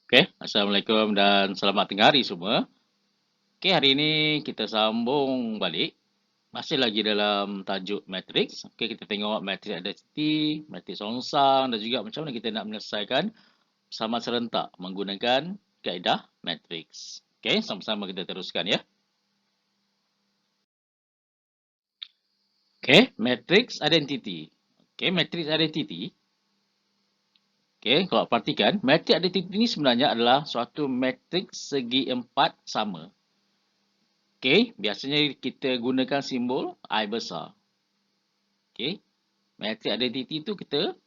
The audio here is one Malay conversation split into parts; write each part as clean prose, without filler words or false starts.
Okey, Assalamualaikum dan selamat tengah hari semua. Okey, hari ini kita sambung balik. Masih lagi dalam tajuk matriks. Okey, kita tengok matriks identiti, matriks songsang dan juga macam mana kita nak menyelesaikan sama serentak menggunakan kaedah matriks. Okey, sama-sama kita teruskan ya. Okey, matriks identiti. Okey, matriks identiti. Okey, kalau perhatikan, matriks identiti ini sebenarnya adalah suatu matriks segi empat sama. Okey, biasanya kita gunakan simbol I besar. Okey, matriks identiti itu kita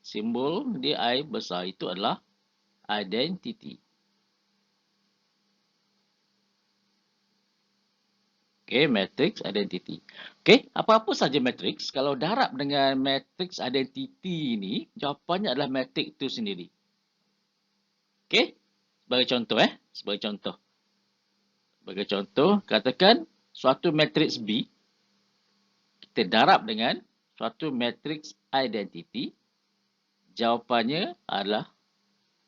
simbol dia I besar itu adalah identity. Okey, matriks identity. Okey, apa-apa saja matriks kalau darab dengan matriks identity ini, jawapannya adalah matriks itu sendiri. Okey, sebagai contoh sebagai contoh. Sebagai contoh, katakan suatu matriks B kita darab dengan suatu matriks identity, jawapannya adalah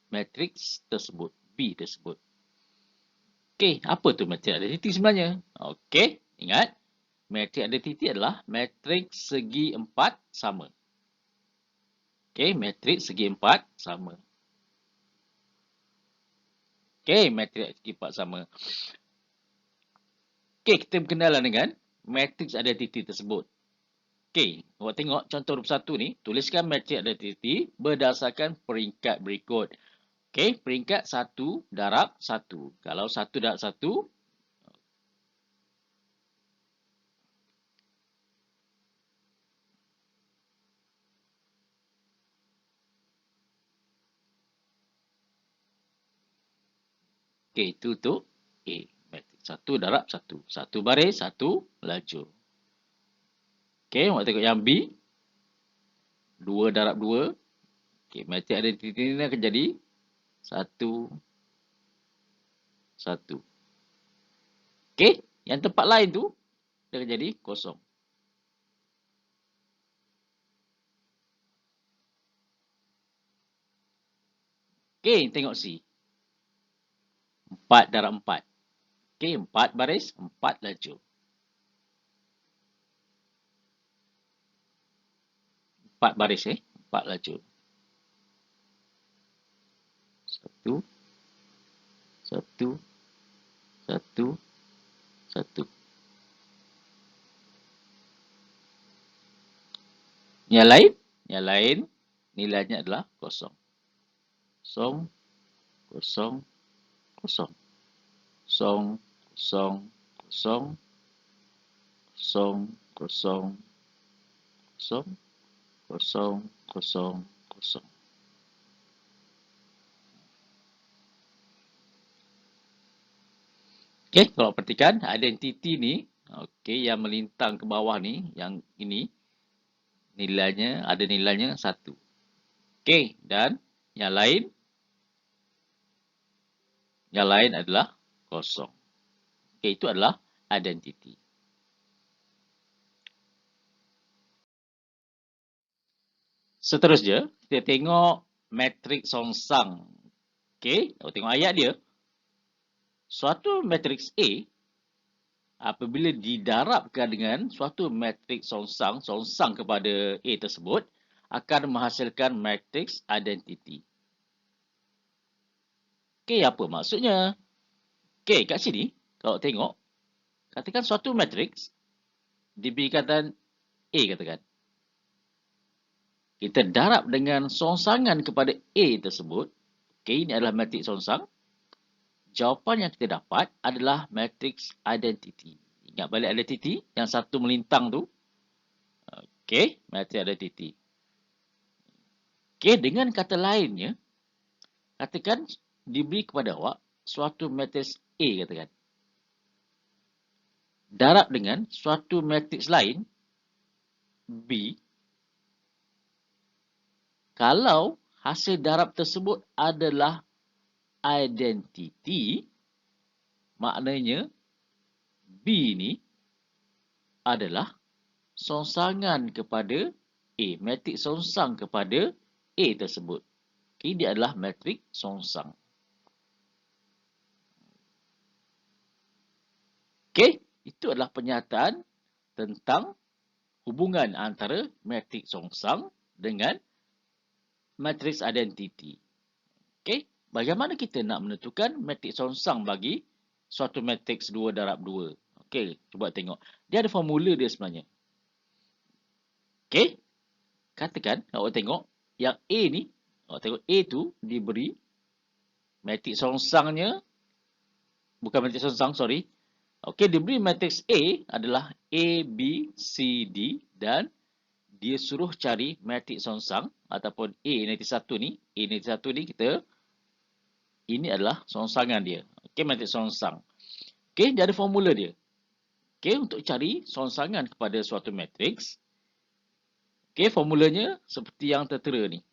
matriks tersebut, B tersebut. Okey, apa tu matriks identiti sebenarnya? Okey, ingat, matriks identiti adalah matriks segi empat sama. Okey, matriks segi empat sama. Okey, matriks segi empat sama. Okey, kita berkenalan dengan matriks identiti tersebut. Okey, awak tengok contoh 21 ni, tuliskan matriks identiti berdasarkan peringkat berikut. Okey, peringkat 1 darab 1. Kalau 1 darab 1, okey, itu untuk A. Matriks 1 darab 1. 1 baris, 1 lajur. Okey, awak tengok yang B. 2 darab 2. Okey, matriks identiti ni akan jadi 1, 1. Okey, yang tempat lain tu, dia akan jadi kosong. Okey, tengok C. 4 darab 4. Okey, 4 baris, 4 lajur. 4 baris 4 lajur. 1, 1, 1, 1. Yang lain nilainya adalah kosong. Kosong, kosong, kosong. Kosong, kosong, kosong, kosong, kosong, kosong, kosong, kosong, kosong. Okey, kalau perhatikan identiti ni, okey, yang melintang ke bawah ni, yang ini, nilainya, ada nilainya 1. Okey, dan yang lain adalah kosong. Okey, itu adalah identiti. Seterusnya, kita tengok matriks songsang. Okey, tengok ayat dia. Suatu matriks A apabila didarabkan dengan suatu matriks songsang kepada A tersebut akan menghasilkan matriks identiti. Okey, apa maksudnya? Okey, kat sini kalau tengok, katakan suatu matriks diberikan A katakan. Kita darab dengan songsangan kepada A tersebut. Okey, ini adalah matriks songsang. Jawapan yang kita dapat adalah matriks identiti. Ingat balik identiti yang satu melintang tu. Okey, matriks identiti. Okey, dengan kata lainnya, katakan diberi kepada awak suatu matriks A katakan. Darab dengan suatu matriks lain B. Kalau hasil darab tersebut adalah identiti, maknanya B ni adalah songsangan kepada A. Matriks songsang kepada A tersebut. Okay, dia adalah matrik songsang. Okey, itu adalah pernyataan tentang hubungan antara matriks songsang dengan matriks identiti. Okey, bagaimana kita nak menentukan matriks songsang bagi suatu matriks 2 darab 2? Okey, cuba tengok. Dia ada formula dia sebenarnya. Okey, katakan awak tengok yang A ni, awak tengok A tu diberi matriks songsangnya, bukan matriks songsang, sorry. Okey, diberi matriks A adalah A, B, C, D dan dia suruh cari matriks songsang ataupun A negatif 1 ni, A negatif 1 ni ini adalah songsangan dia. Okey, matriks songsang. Okey, dia ada formula dia. Okey, untuk cari songsangan kepada suatu matriks, okey, formulanya seperti yang tertera ni.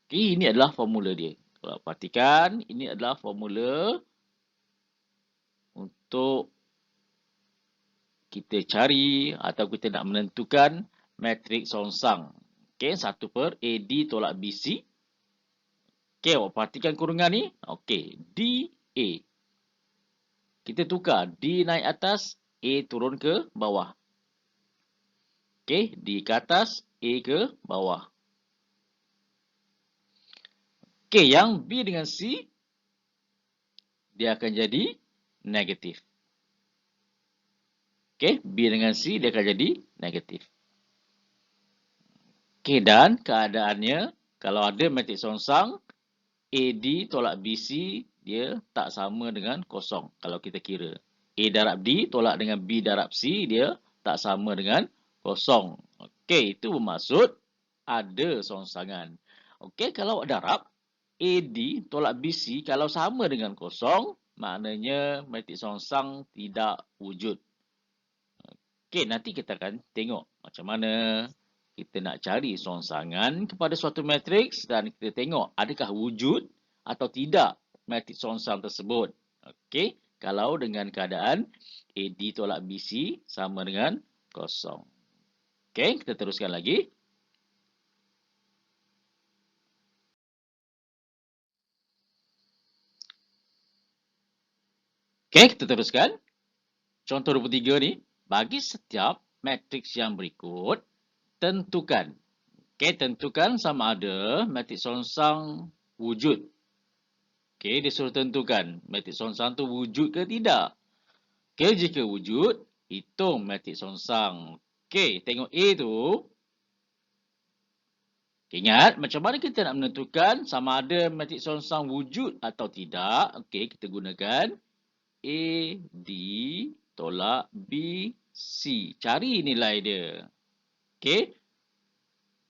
Okey, ini adalah formula dia. Kalau perhatikan, ini adalah formula untuk kita cari atau kita nak menentukan matriks songsang. Okey, 1 per AD tolak BC. Okey, awak perhatikan kurungan ni. Okey, DA. Kita tukar D naik atas, A turun ke bawah. Okey, D ke atas, A ke bawah. Okey, yang B dengan C, dia akan jadi negatif. Okey, B dengan C, dia akan jadi negatif. Okey, dan keadaannya, kalau ada matriks songsang, AD tolak BC, dia tak sama dengan kosong. Kalau kita kira. A darab D tolak dengan B darab C, dia tak sama dengan kosong. Okey, itu bermaksud ada songsangan. Okey, kalau awak darab, AD tolak BC kalau sama dengan kosong, maknanya matriks songsang tidak wujud. Okey, nanti kita akan tengok macam mana kita nak cari songsangan kepada suatu matriks dan kita tengok adakah wujud atau tidak matriks songsang tersebut. Okey, kalau dengan keadaan AD tolak BC sama dengan kosong. Okey, kita teruskan lagi. Okey, kita teruskan. Contoh 23 ni, bagi setiap matriks yang berikut, tentukan. Okey, tentukan sama ada matriks songsang wujud. Okey, dia suruh tentukan matriks songsang tu wujud ke tidak. Okey, jika wujud, hitung matriks songsang. Okey, tengok A tu. Ingat, macam mana kita nak menentukan sama ada matriks songsang wujud atau tidak. Okey, kita gunakan A, D tolak B, C. Cari nilai dia. Okey.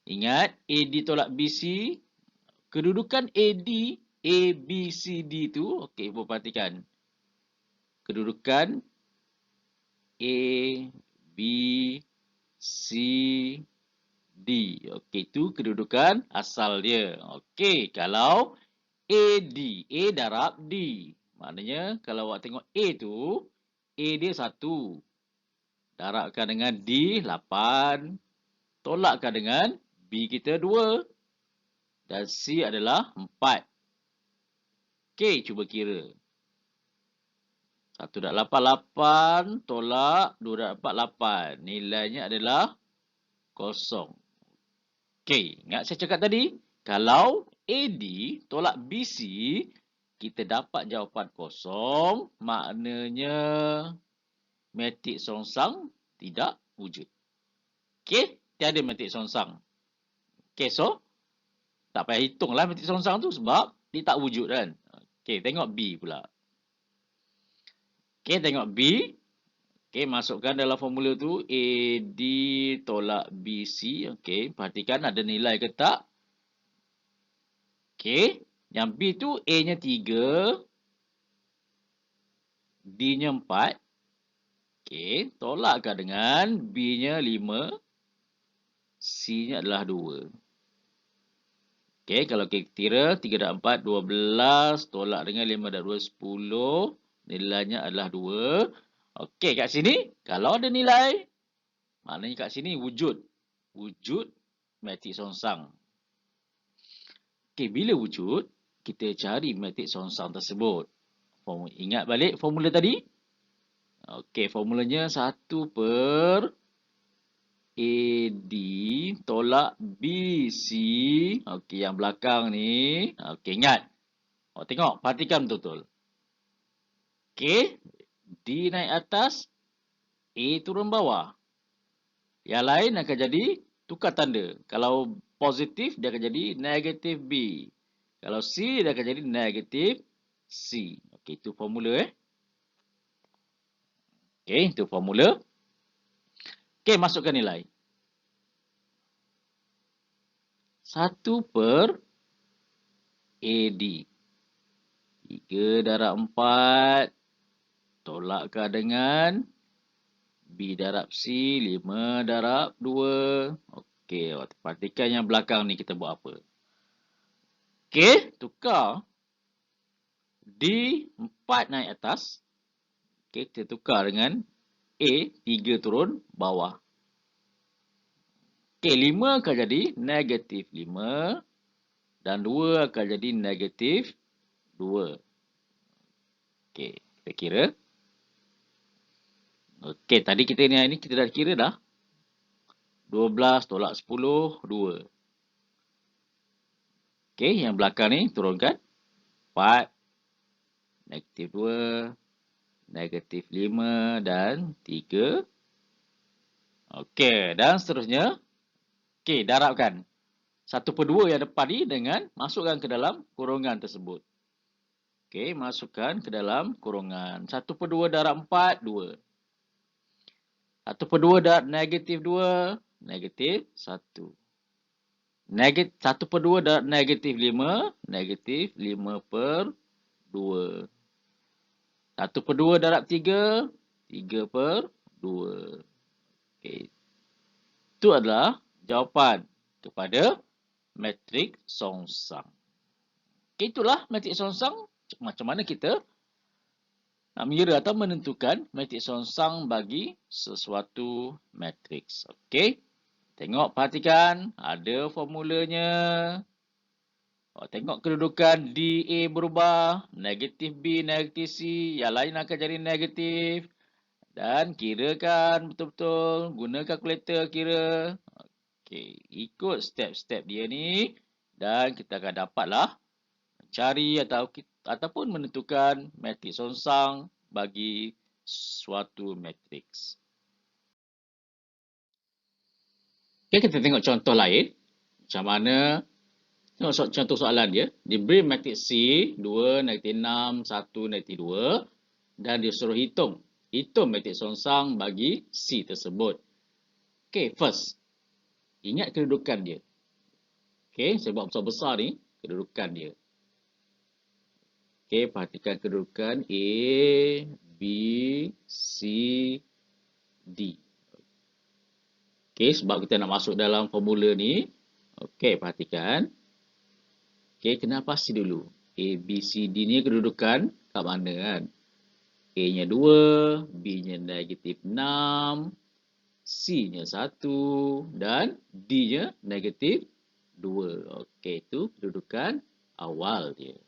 Ingat, A, D tolak B, C. Kedudukan A, D, A, B, C, D tu. Okey, perhatikan. Kedudukan A, B, C, D. Okey, itu kedudukan asal dia. Okey, kalau A, D. A darab D. Maknanya, kalau awak tengok A tu, A dia 1. Darabkan dengan D, 8. Tolakkan dengan B kita 2. Dan C adalah 4. Okey, cuba kira. 1 darab 8, 8 tolak 2 darab 4, 8. Nilainya adalah 0. Okey, ingat saya cakap tadi? Kalau AD tolak BC, kita dapat jawapan 0, maknanya matriks songsang tidak wujud. Okey, tiada matriks songsang. Okey, so tak payah hitunglah matriks songsang tu sebab dia tak wujud kan. Okey, tengok B pula. Okey, tengok B. Okey, masukkan dalam formula tu AD tolak BC. Okey, perhatikan ada nilai ke tak. Okey, yang B tu A-nya 3, D-nya 4. Okey, tolakkan dengan B-nya 5, C-nya adalah 2. Okey, kalau kita kira 3 dan 4, 12. Tolak dengan 5 dan 2, 10. Nilainya adalah 2. Okey, kat sini, kalau ada nilai, maknanya kat sini wujud. Wujud matriks songsang. Okey, bila wujud, kita cari matriks songsang tersebut. Ingat balik formula tadi? Okey, formulanya 1 per AD tolak BC. Okey, yang belakang ni. Okey, ingat. Tengok, perhatikan betul-betul. Okey, D naik atas, A turun bawah. Yang lain akan jadi tukar tanda. Kalau positif, dia akan jadi negatif B. Kalau C, dia akan jadi negatif C. Okey, itu formula Okey, itu formula. Okey, masukkan nilai. 1 per AD. 3 darab 4. Tolakkan dengan B darab C. 5 darab 2. Okey, perhatikan yang belakang ni kita buat apa. Okey, tukar. D 4 naik atas. Okey, kita tukar dengan A 3 turun bawah. Okey, 5 akan jadi negatif 5. Dan 2 akan jadi negatif 2. Okey, kita kira. Okey, tadi kita ni kita dah kira dah. 12 tolak 10, 2. Okey, yang belakang ni turunkan. 4, negatif 2, negatif 5 dan 3. Okey, dan seterusnya. Okey, darabkan. 1 per 2 yang depan ni dengan masukkan ke dalam kurungan tersebut. Okey, masukkan ke dalam kurungan. 1 per 2 darab 4, 2. 1 per 2 darab negatif 2, negatif 1. 1 per 2 darab negatif 5, negatif 5 per 2. 1 per 2 darab 3, 3 per 2. Okey. Itu adalah jawapan kepada matrik songsang. Okey, itulah matrik songsang. Macam mana kita nak mengira atau menentukan matrik songsang bagi sesuatu matriks. Okey. Tengok, perhatikan. Ada formulanya. Tengok kedudukan DA berubah. Negatif B, negatif C. Yang lain akan jadi negatif. Dan kirakan betul-betul. Guna kalkulator kira. Okey. Ikut step-step dia ni. Dan kita akan dapatlah mencari ataupun menentukan matrik songsang bagi suatu matriks. Okay, kita tengok contoh lain. Macam mana, tengok contoh soalan dia. Diberi matriks C, 2, negatif 6, 1, negatif 2. Dan dia suruh hitung. Hitung matriks songsang bagi C tersebut. Okay, first. Ingat kedudukan dia. Okay, saya buat besar-besar ni. Kedudukan dia. Okay, perhatikan kedudukan A, B, C, D. Okay, sebab kita nak masuk dalam formula ni. Okay, perhatikan. Okay, kena pasti dulu. A, B, C, D ni kedudukan kat mana kan? A-nya 2, B-nya negatif 6, C-nya 1 dan D-nya negatif 2. Okay, itu kedudukan awal dia.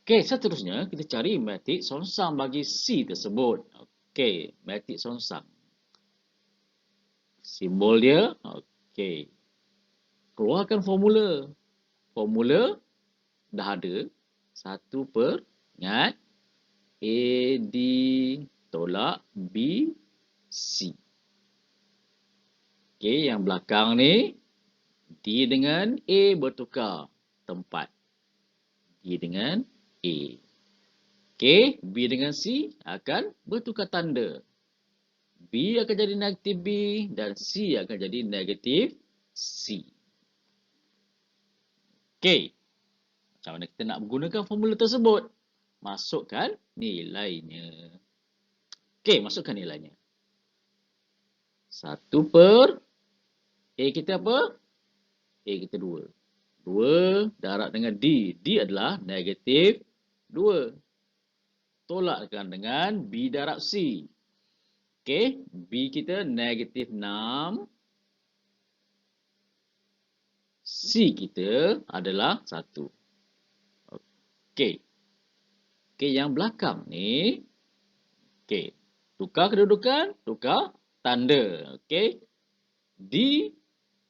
Okey, seterusnya kita cari matrik songsang bagi C tersebut. Okey, matrik songsang. Simbol dia, okey. Keluarkan formula. Formula dah ada. 1 per, ingat, AD tolak BC. Okey, yang belakang ni, D dengan A bertukar tempat. D dengan A. Okey, B dengan C akan bertukar tanda. B akan jadi negatif B dan C akan jadi negatif C. Okey. Macam mana kita nak menggunakan formula tersebut? Masukkan nilainya. Okey, masukkan nilainya. 1 per A kita apa? A kita 2. 2 darab dengan D. D adalah negatif 2. Tolakkan dengan B darab C. Okey, B kita negatif 6. C kita adalah 1. Okey. Okey, yang belakang ni. Okey. Tukar kedudukan, tukar tanda. Okey. D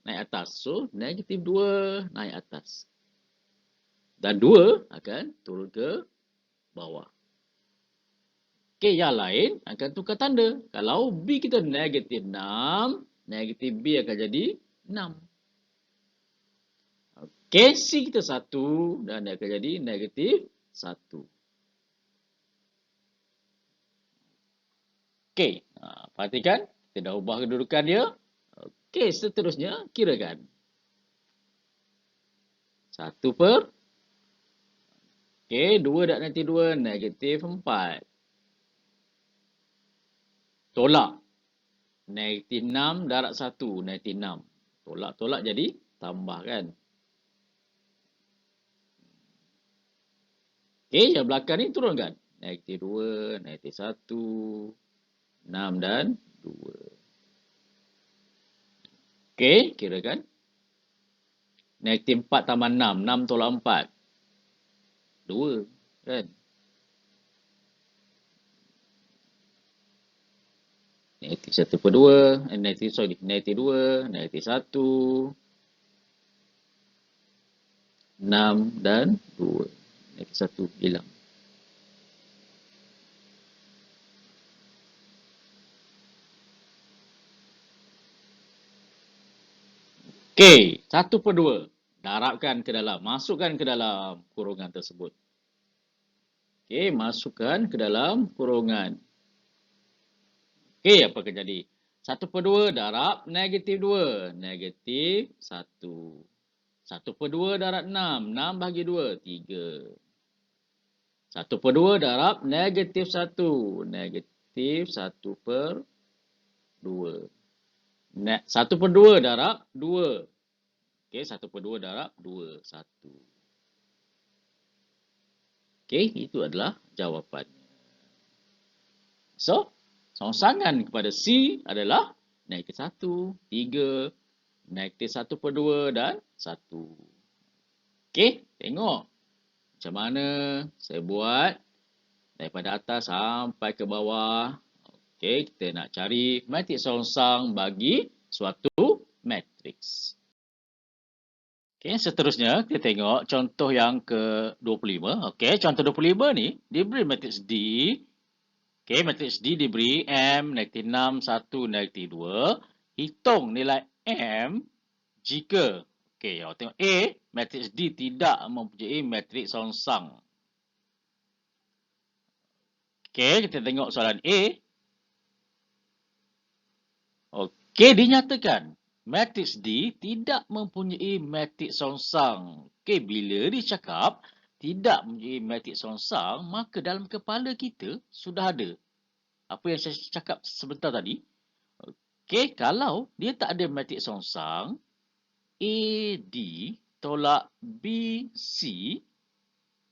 naik atas. So, negatif 2 naik atas. Dan 2 akan turun ke bawah. Okey, yang lain akan tukar tanda. Kalau B kita negatif 6, negatif B akan jadi 6. Okey, C kita 1 dan dia akan jadi negatif 1. Okey, perhatikan. Kita dah ubah kedudukan dia. Okey, seterusnya kirakan. 1 per. Okey, 2 darab negatif 2, negatif 4. Tolak. Negatif 6 darab 1, negatif 6. Tolak-tolak jadi tambah kan. Okey, yang belakang ni turunkan. Negatif 2, negatif 1, 6 dan 2. Okey, kirakan. Negatif 4 tambah 6, 6 tolak 4. 2 kan. Negatif 1 per 2, negatif 2, negatif 1, 6 dan 2. Negatif 1 hilang. Okey, 1 per 2. Darabkan ke dalam, masukkan ke dalam kurungan tersebut. Okey, masukkan ke dalam kurungan. Okey, apa akan jadi? 1 per 2 darab negatif 2. Negatif 1. 1 per 2 darab 6. 6 bahagi 2, 3. 1 per 2 darab negatif 1. Negatif 1 per 2. 1 per 2 darab 2. Okey, 1 per 2 darab 2. 1. Okey, itu adalah jawapannya. So, songsangan kepada C adalah negatif 1, 3, negatif 1 per 2 dan 1. Okey, tengok macam mana saya buat daripada atas sampai ke bawah. Okey, kita nak cari matriks songsang bagi suatu matriks. Okey, seterusnya kita tengok contoh yang ke-25. Okey, contoh 25 ni diberi matriks D. Okey, matriks D diberi M, negatif 6, 1, negatif 2. Hitung nilai M jika, okey, awak tengok A, matriks D tidak mempunyai matriks songsang. Okey, kita tengok soalan A. Okey, dinyatakan matriks D tidak mempunyai matriks songsang. Okey, bila dicakap tidak mempunyai matriks songsang, maka dalam kepala kita sudah ada apa yang saya cakap sebentar tadi. Okey, kalau dia tak ada matriks songsang, AD tolak BC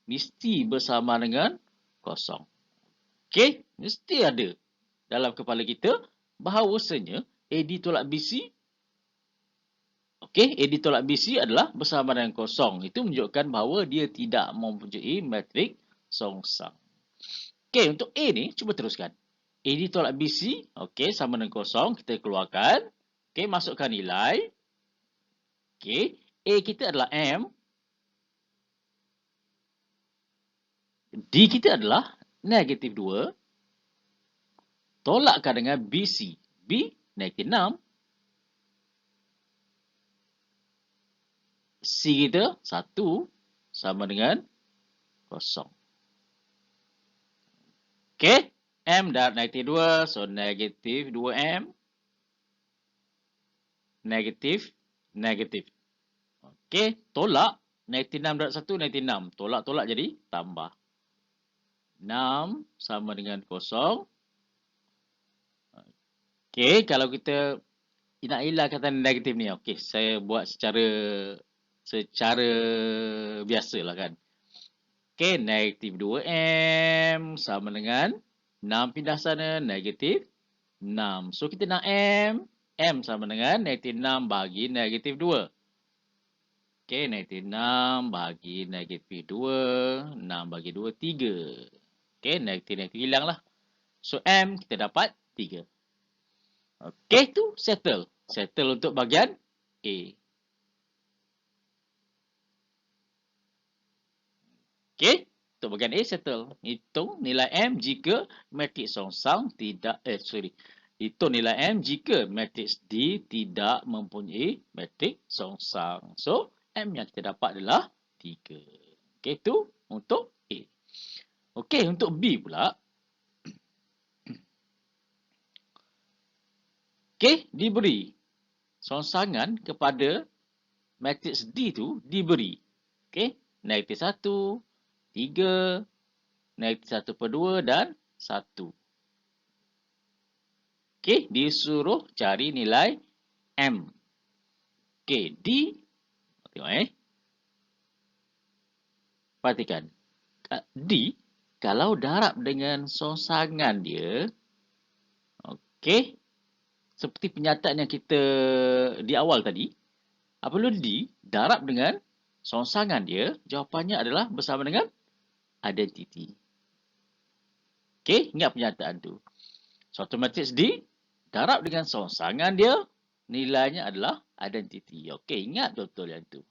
mesti bersama dengan kosong. Okey, mesti ada dalam kepala kita bahawasanya AD tolak BC. Okey, AD tolak BC adalah bersama dengan kosong. Itu menunjukkan bahawa dia tidak mempunyai matriks songsang. Okey, untuk A ni cuba teruskan. AD tolak BC, okey, sama dengan kosong. Kita keluarkan. Okey, masukkan nilai. Okey, A kita adalah M. D kita adalah negatif 2. Tolakkan dengan BC. B, negatif 6. C kita 1 sama dengan kosong. Okey, M darab negatif 2, so negatif 2M. Negatif, negatif. Okey, tolak. Negatif 6 darab 1, negatif 6. Tolak-tolak jadi tambah. 6 sama dengan kosong. Okey, kalau kita nak hilangkan tanda negatif ni. Okey, saya buat secara biasalah kan. Okey, negatif 2M sama dengan 6 pindah sana, negatif 6. So, kita nak M. M sama dengan negatif 6 bagi negatif 2. Okey, negatif 6 bagi negatif 2. 6 bagi 2, 3. Okey, negatif hilanglah. So, M kita dapat 3. Okey, tu settle. Settle untuk bahagian A. Okey, untuk bahagian A settle. Hitung nilai M jika matriks songsang tidak, hitung nilai M jika matriks D tidak mempunyai matriks songsang. So, M yang kita dapat adalah 3. Okey, tu untuk A. Okey, untuk B pula. Okey, diberi songsangan kepada matriks D tu diberi. Okey, negatif 1, 3, negatif 1/2 dan 1. Okey, disuruh cari nilai M. Okey, D. Tengok perhatikan. D, kalau darab dengan songsangan dia, okey, seperti penyataan yang kita di awal tadi, apabila D darab dengan songsangan dia, jawapannya adalah bersama dengan identiti. Okey, ingat penyataan tu. Suatu matriks D darab dengan songsangan dia, nilainya adalah identiti. Okey, ingat betul yang tu.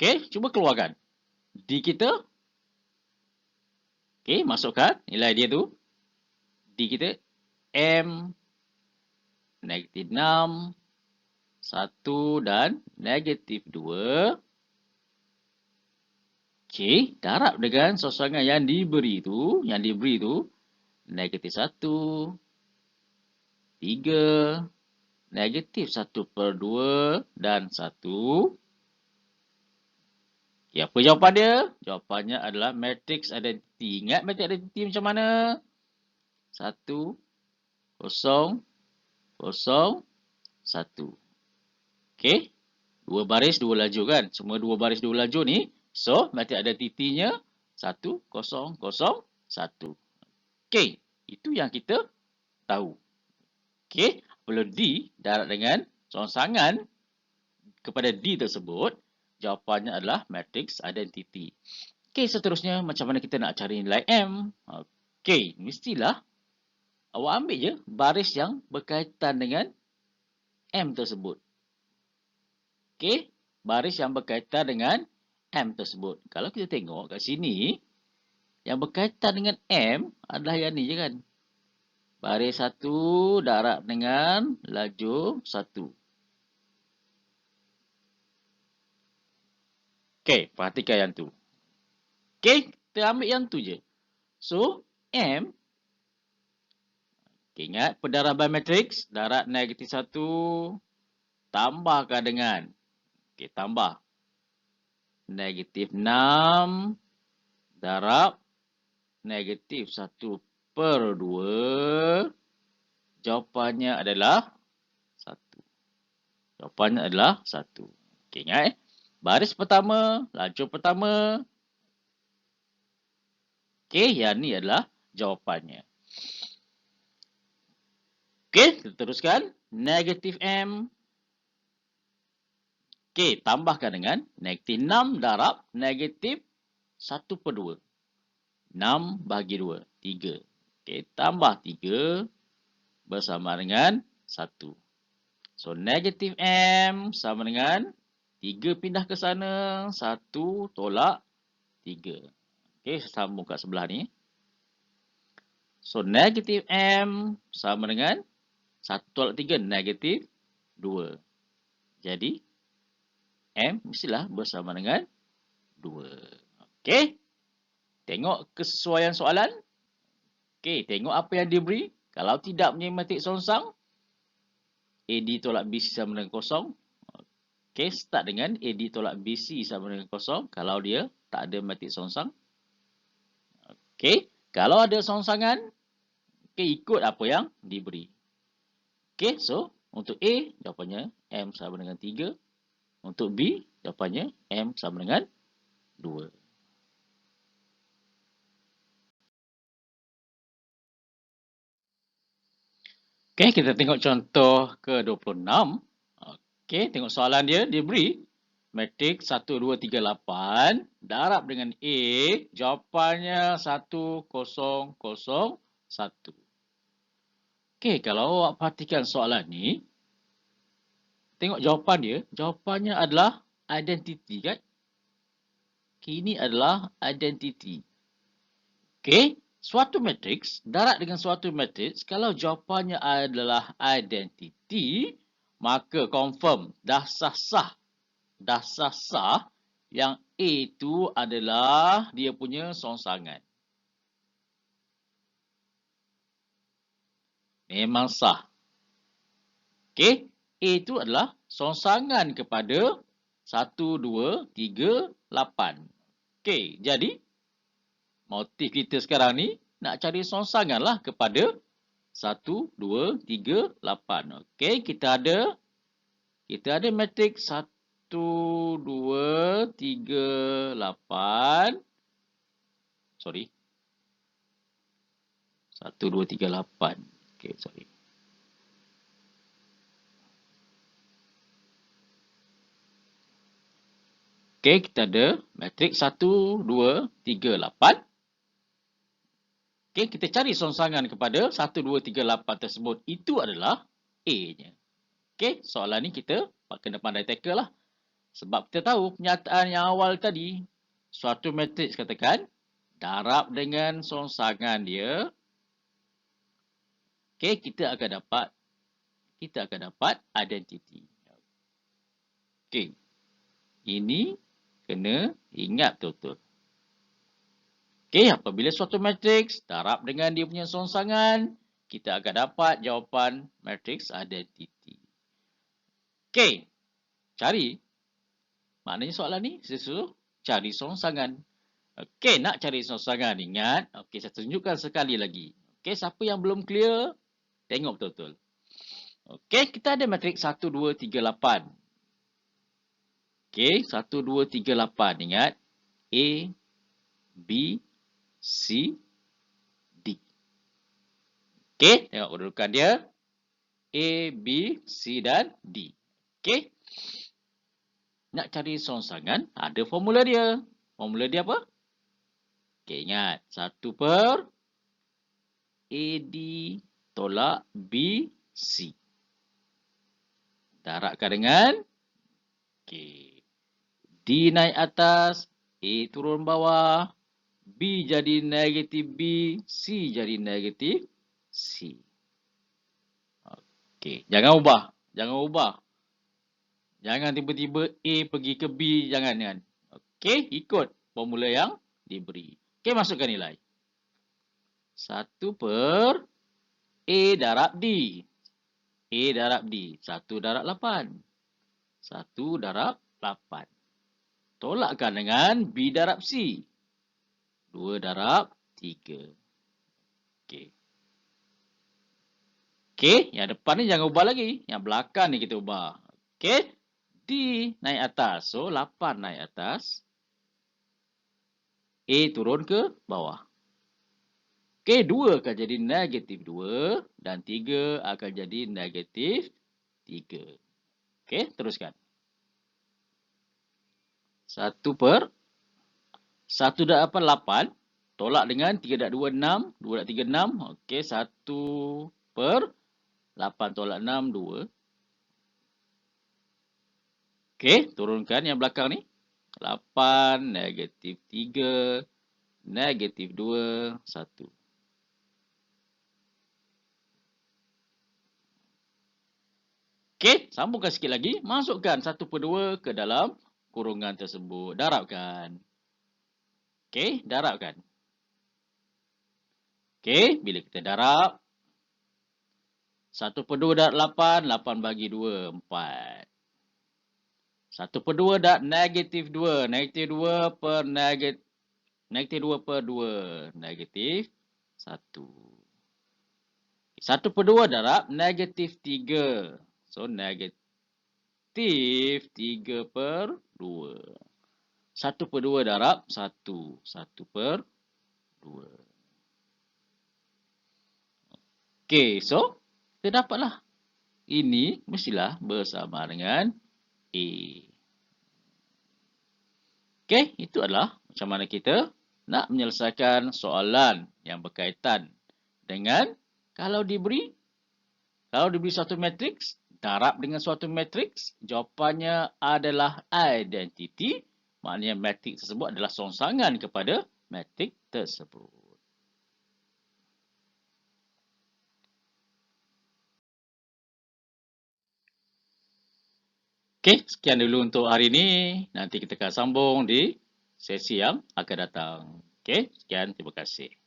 Okey, cuba keluarkan. D kita. Okey, masukkan nilai dia tu. D kita M, negatif 6, 1 dan negatif 2. Okey, darab dengan songsangan yang diberi tu, negatif 1, 3, negatif 1/2 dan 1. Okay, apa jawapan dia? Jawapannya adalah matriks identiti. Ingat matriks identiti macam mana? 1, 0, 0, 1. Okey. 2 baris, 2 lajur kan? Semua 2 baris, 2 lajur ni. So, matriks identitinya 1, 0, 0, 1. Okey. Itu yang kita tahu. Okey. Apabila D darab dengan songsangan kepada D tersebut, jawapannya adalah matriks identiti. Okey, seterusnya macam mana kita nak cari nilai M? Okey, mestilah awak ambil je baris yang berkaitan dengan M tersebut. Okey, baris yang berkaitan dengan M tersebut. Kalau kita tengok kat sini, yang berkaitan dengan M adalah yang ni je kan. Baris 1 darab dengan lajur 1. Okey, perhatikan yang tu. Okey, kita ambil yang tu je. So, M, okay, ingat pendaraban matriks, darab negatif 1, tambahkan dengan, okay, tambah negatif 6, darab negatif 1/2, jawapannya adalah 1. Jawapannya adalah 1. Okay, ingat baris pertama, lajur pertama. Okey, yang ni adalah jawapannya. Okey, kita teruskan. Negatif M. Okey, tambahkan dengan negatif 6 darab negatif 1/2. 6/2, 3. Okey, tambah 3 bersama dengan 1. So, negatif M sama dengan 3 pindah ke sana, 1 tolak 3. Okey, sambung kat sebelah ni. So, negatif M sama dengan 1 tolak 3, negatif 2. Jadi, M mestilah bersama dengan 2. Okey. Tengok kesesuaian soalan. Okey, tengok apa yang diberi. Kalau tidak punya matriks songsang, AD tolak BC sama dengan 0. Okey, start dengan AD tolak BC sama dengan 0 kalau dia tak ada matriks songsang. Okey, kalau ada songsangan, okey, ikut apa yang diberi. Okey, so untuk A, jawapannya M sama dengan 3. Untuk B, jawapannya M sama dengan 2. Okey, kita tengok contoh ke-26. Okey, tengok soalan dia, dia beri Matrik 1, 2, 3, 8 darab dengan A, jawapannya 1, 0, 0, 1. Okey, kalau awak perhatikan soalan ni, tengok jawapan dia, jawapannya adalah identity kan? Okay, ini adalah identity. Okey, suatu matriks, darab dengan suatu matriks, kalau jawapannya adalah identity, maka confirm, dah sah-sah yang A itu adalah dia punya songsangan. Memang sah. Okey, A itu adalah songsangan kepada 1, 2, 3, 8. Okey, jadi motif kita sekarang ni nak cari songsangan lah kepada 1, 2, 3, 8. Okey, kita ada matriks 1, 2, 3, 8. Sorry. 1, 2, 3, 8. Okey, sorry. Okey, kita ada matriks 1, 2, 3, 8. Okey, kita cari songsangan kepada 1, 2, 3, 8 tersebut. Itu adalah A-nya. Okey, soalan ni kita kena pandai tackle lah. Sebab kita tahu pernyataan yang awal tadi, suatu matriks katakan, darab dengan songsangan dia. Okey, kita akan dapat identity. Okey. Ini kena ingat betul-betul. Okey, apabila suatu matriks darab dengan dia punya songsangan, kita akan dapat jawapan matriks identity. Okey. Cari. Maknanya soalan ni sesuatu cari songsangan. Okey, nak cari songsangan, ingat. Okey, saya tunjukkan sekali lagi. Okey, siapa yang belum clear, tengok betul-betul. Okey, kita ada matriks 1, 2, 3, 8. Okey, 1, 2, 3, 8. Ingat, A, B, C, D. Okey, tengok kedudukan dia. A, B, C dan D. Okey. Nak cari songsangan, ada formula dia. Formula dia apa? Okey, ingat. 1 per AD tolak BC. Darabkan dengan okey. D naik atas, A turun bawah, B jadi negatif B, C jadi negatif C. Okey, jangan ubah. Jangan tiba-tiba A pergi ke B, jangan. Okey, ikut formula yang diberi. Okey, masukkan nilai. 1 per A darab D. A darab D. 1 darab 8. 1 darab 8. Tolakkan dengan B darab C. 2 darab 3. Okey. Okey, yang depan ni jangan ubah lagi. Yang belakang ni kita ubah. Okey. D naik atas. So, 8 naik atas. A turun ke bawah. Okey, 2 akan jadi negatif 2 dan 3 akan jadi negatif 3. Okey, teruskan. 1 per 1 darab 8. Tolak dengan 3 darab 2, 6. 2 darab 3, 6. Okey, 1 per 8 tolak 6, 2. Okey, turunkan yang belakang ni. 8, negatif 3, negatif 2, 1. Okey, sambungkan sikit lagi. Masukkan 1 per 2 ke dalam kurungan tersebut. Darabkan. Okey, darabkan. Okey, bila kita darab. 1 per 2 darab 8, 8 bagi 2, 4. 1 per 2 darab negatif 2. Negatif 2 per negatif 2 per 2. Negatif 1. 1 per 2 darab negatif 3. So, negatif 3 per 2. 1 per 2 darab 1. 1 per 2. Okey, so, kita dapatlah. Ini mestilah bersama dengan A. Okey, itu adalah macam mana kita nak menyelesaikan soalan yang berkaitan dengan kalau diberi satu matriks, darab dengan suatu matriks, jawapannya adalah identiti, maknanya matriks tersebut adalah songsangan kepada matriks tersebut. Okey, sekian dulu untuk hari ini. Nanti kita akan sambung di sesi yang akan datang. Okey, sekian. Terima kasih.